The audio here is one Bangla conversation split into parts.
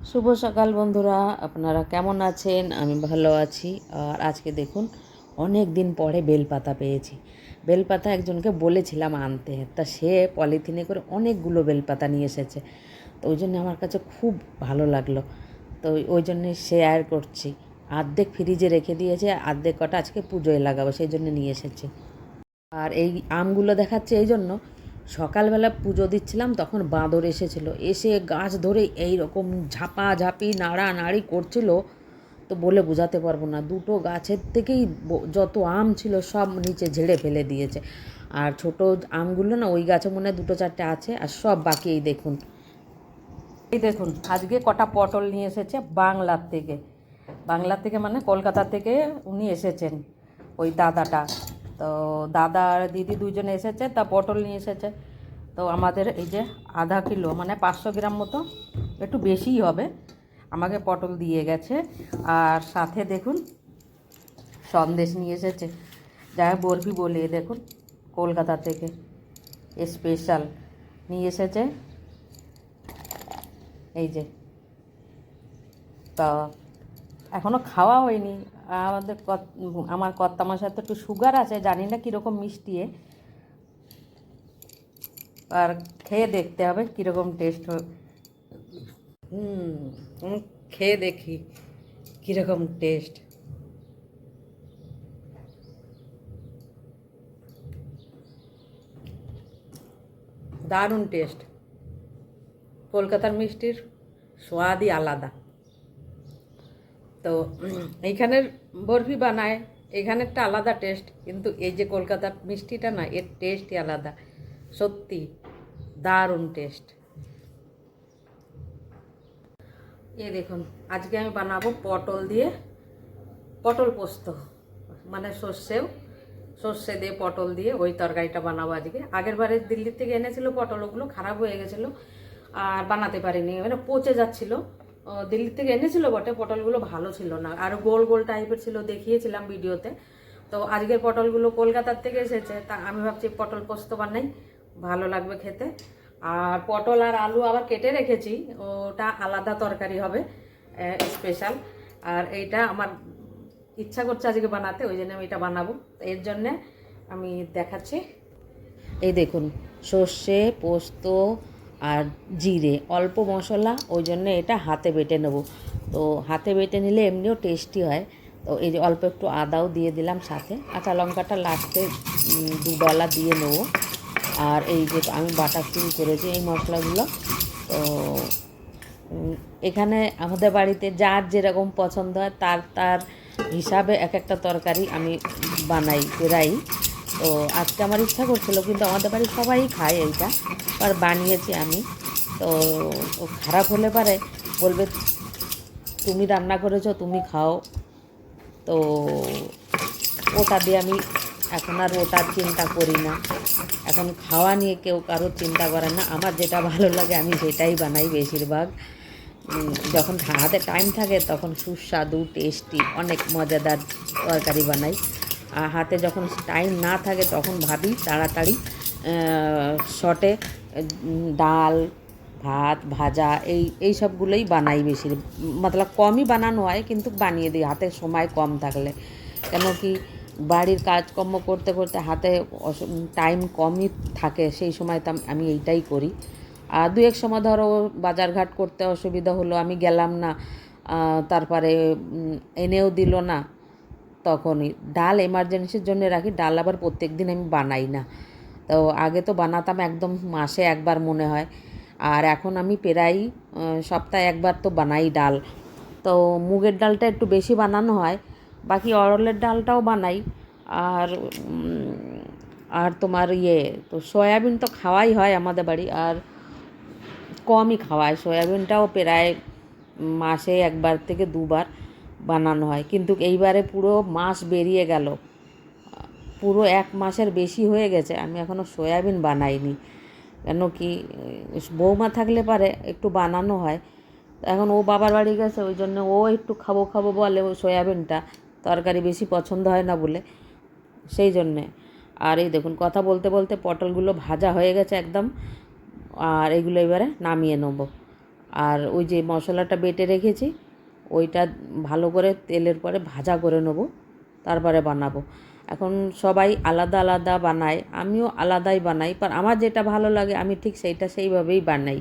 শুভ সকাল বন্ধুরা, আপনারা কেমন আছেন? আমি ভালো আছি। আর আজকে দেখুন, অনেক দিন পরে বেলপাতা পেয়েছি। বেলপাতা একজনকে বলেছিলাম আনতে, তা সে পলিথিনে করে অনেকগুলো বেলপাতা নিয়ে এসেছে। তো ওই জন্য আমার কাছে খুব ভালো লাগলো। তো ওই জন্যে শেয়ার করছি। অর্ধেক ফ্রিজে রেখে দিয়েছে, অর্ধেক কটা আজকে পুজোয় লাগাবো, সেই জন্য নিয়ে এসেছি। আর এই আমগুলো দেখাচ্ছে এই জন্য, সকালবেলা পুজো দিচ্ছিলাম তখন বাঁদর এসেছিল, এসে গাছ ধরে এই রকম ঝাপাঝাপি নাড়ানাড়ি করছিল। তো বলে বোঝাতে পারবো না, দুটো গাছের থেকেই যত আম ছিল সব নিচে ঝেড়ে ফেলে দিয়েছে। আর ছোট আমগুলো না ওই গাছে মনে হয় দুটো চারটে আছে, আর সব বাকি। এই দেখুন আজকে কটা পটল নিয়ে এসেছে বাংলার থেকে মানে কলকাতা থেকে উনি এসেছেন, ওই দাদাটা। তো দাদা আর দিদি দুইজনে এসেছে, তা পটল নিয়ে এসেছে। তো আমাদের এই যে আধা কিলো মানে 500 গ্রাম মতো, একটু বেশিই হবে, আমাকে পটল দিয়ে গেছে। আর সাথে দেখুন সন্দেশ নিয়ে এসেছে, যা বরফি বলে, দেখুন কলকাতা থেকে স্পেশাল নিয়ে এসেছে। এই যে, তা এখনও খাওয়া হয়নি। আমার কর্তামশায় তো একটু সুগার আছে, জানি না কীরকম মিষ্টি, আর খেয়ে দেখতে হবে কীরকম টেস্ট হয়। খেয়ে দেখি কীরকম টেস্ট। দারুণ টেস্ট। কলকাতার মিষ্টির স্বাদই আলাদা। তো এইখানের বরফি বানায়, এখানেরটা আলাদা টেস্ট, কিন্তু এই যে কলকাতার মিষ্টিটা না, এর টেস্টই আলাদা। সত্যি দারুণ টেস্ট। এ দেখুন, আজকে আমি বানাবো পটল দিয়ে পটল পোস্ত, মানে সর্ষে দিয়ে পটল দিয়ে ওই তরকারিটা বানাবো আজকে। আগের বারে দিল্লির থেকে এনেছিল পটল, ওগুলো খারাপ হয়ে গেছিলো আর বানাতে পারিনি, মানে পচে যাচ্ছিলো। দিল্লির থেকে এনেছিল বটে, পটলগুলো ভালো ছিল না, আর গোল গোল টাইপের ছিল, দেখিয়েছিলাম ভিডিওতে। তো আজকের পটলগুলো কলকাতার থেকে এসেছে, তা আমি ভাবছি পটল পোস্ত বানাই, ভালো লাগবে খেতে। আর পটল আর আলু আবার কেটে রেখেছি, ওটা আলাদা তরকারি হবে স্পেশাল। আর এইটা আমার ইচ্ছা করছে আজকে বানাতে, ওই জন্য আমি এটা বানাবো। এর জন্যে আমি দেখাচ্ছি। এই দেখুন, সর্ষে পোস্ত আর জিরে, অল্প মশলা, ওই জন্য এটা হাতে বেটে নেব। তো হাতে বেটে নিলে এমনিও টেস্টি হয়। তো এই যে অল্প একটু আদাও দিয়ে দিলাম, সাথে কাঁচা লঙ্কাটা লাস্টে 2 ডলা দিয়ে নেবো। আর এই যে আমি বাটা শুরু করেছি এই মশলাগুলো। তো এখানে আমাদের বাড়িতে যার যেরকম পছন্দ হয় তার তার হিসাবে এক একটা তরকারি আমি বানাই প্রায়ই। তো আজকে আমার ইচ্ছা করছিল, কিন্তু আমাদের বাড়ির সবাই খায় এইটা, আর বানিয়েছি আমি। তো খারাপ হলে পারে বলবে তুমি রান্না করেছো, তুমি খাও। তো ওটা দিয়ে আমি এখন আর ওটার চিন্তা করি না। এখন খাওয়া নিয়ে কেউ কারোর চিন্তা করে না, আমার যেটা ভালো লাগে আমি সেটাই বানাই বেশিরভাগ। যখন হাতে টাইম থাকে তখন সুস্বাদু টেস্টি অনেক মজাদার তরকারি বানাই। আর হাতে যখন টাইম না থাকে তখন ভাবি তাড়াতাড়ি শর্টে ডাল ভাত ভাজা এই সবগুলোই বানাই বেশি, মতলব কমই বানানো হয়, কিন্তু বানিয়ে দিই হাতে সময় কম থাকলে। কেন কি বাড়ির কাজকর্ম করতে করতে হাতে টাইম কমই থাকে, সেই সময় তো আমি এইটাই করি। আর দু এক সময় ধরো বাজারঘাট করতে অসুবিধা হলো, আমি গেলাম না, তারপরে এনেও দিল না, তখনই ডাল এমার্জেন্সির জন্য রাখি। ডাল আবার প্রত্যেক দিন আমি বানাই না। তো আগে তো বানাতাম একদম মাসে একবার মনে হয়, আর এখন আমি প্রায় সপ্তাহে একবার তো বানাই ডাল। তো মুগের ডালটা একটু বেশি বানানো হয়, বাকি অড়লের ডালটাও বানাই। আর আর তোমার তো সয়াবিন তো খাওয়াই হয় আমাদের বাড়ি, আর কমই খাওয়ায়, সয়াবিনটাও প্রায় মাসে একবার থেকে দুবার বানানো হয়। কিন্তু এইবারে পুরো মাস বেরিয়ে গেল, পুরো 1 মাসের বেশি হয়ে গেছে, আমি এখনও সয়াবিন বানাইনি। কেন কি বৌমা থাকলে পারে একটু বানানো হয়। এখন ও বাবার বাড়ি গেছে, ওই জন্য ও একটু খাবো খাবো বলে, ওই সয়াবিনটা তরকারি বেশি পছন্দ হয় না বলে, সেই জন্যে। আর এই দেখুন, কথা বলতে বলতে পটলগুলো ভাজা হয়ে গেছে একদম, আর এগুলো এবারে নামিয়ে নেব। আর ওই যে মশলাটা বেটে রেখেছি ওইটা ভালো করে তেলের পরে ভাজা করে নেবো, তারপরে বানাবো। এখন সবাই আলাদা আলাদা বানায়, আমিও আলাদাই বানাই, ਪਰ আমার যেটা ভালো লাগে আমি ঠিক সেইভাবেই বানাই।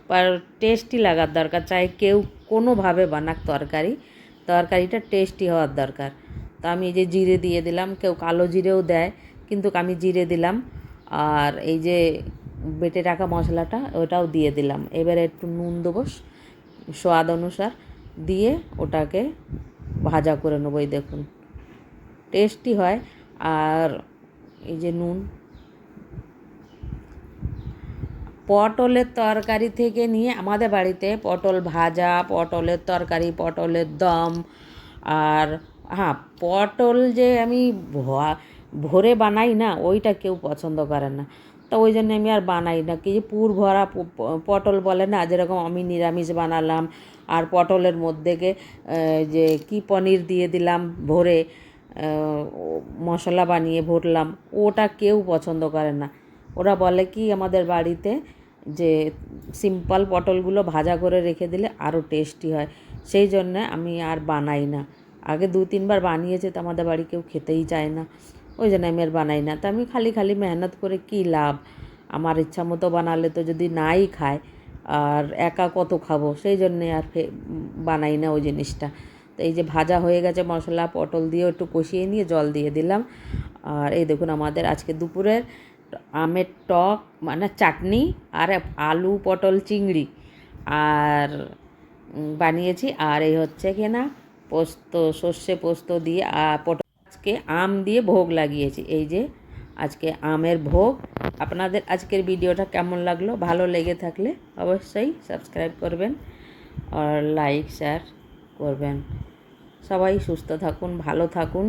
पर টেস্টি লাগার দরকার, চাই কেউ কোনোভাবে বানাক তরকারিটা টেস্টি হওয়ার দরকার। তো আমি এই যে জিরে দিয়ে দিলাম, কেউ কালো জিরেও দেয়, কিন্তু আমি জিরে দিলাম। আর এই যে বেটে রাখা মশলাটা ওটাও দিয়ে দিলাম। এবারে একটু নুন দেবো স্বাদ অনুসার, দিয়ে ওটাকে ভাজা করে নেবো। এই দেখুন টেস্টি হয়। আর এই যে নুন, পটলের তরকারি থেকে নিয়ে আমাদের বাড়িতে পটল ভাজা, পটলের তরকারি, পটলের দম, আর হ্যাঁ পটল যে আমি ভরে বানাই না, ওইটা কেউ পছন্দ করে না। তো ওই জন্য আমি আর বানাই না। কি যে পুর ভরা পটল বলে না, যেরকম আমি নিরামিষ বানালাম আর পটলের মধ্যেকে যে কি পনির দিয়ে দিলাম ভরে, মশলা বানিয়ে ভরলাম, ওটা কেউ পছন্দ করে না। ওরা বলে কি আমাদের বাড়িতে যে সিম্পল পটলগুলো ভাজা করে রেখে দিলে আরও টেস্টি হয়। সেই জন্যে আমি আর বানাই না। আগে 2-3 বার বানিয়েছে, তো আমাদের বাড়ি কেউ খেতেই চায় না, ওই জন্য আমি আর বানাই না। তো আমি খালি মেহনত করে কী লাভ, আমার ইচ্ছা মতো বানালে তো যদি নাই খায়, আর একা কত খাবো, সেই জন্যে আর বানাই না ওই জিনিসটা। তো এই যে ভাজা হয়ে গেছে মশলা, পটল দিয়ে একটু কষিয়ে নিয়ে জল দিয়ে দিলাম। আর এই দেখুন আমাদের আজকে দুপুরের আমের টক মানে চাটনি, আর আলু পটল চিংড়ি আর বানিয়েছি। আর এই হচ্ছে কি না পোস্ত, সর্ষে পোস্ত দিয়ে পটল, আজকে আম দিয়ে ভোগ লাগিয়েছি। এই যে আজকে আমের ভোগ। আপনাদের আজকের ভিডিওটা কেমন লাগলো? ভালো লেগে থাকলে অবশ্যই সাবস্ক্রাইব করবেন আর লাইক শেয়ার করবেন। সবাই সুস্থ থাকুন, ভালো থাকুন।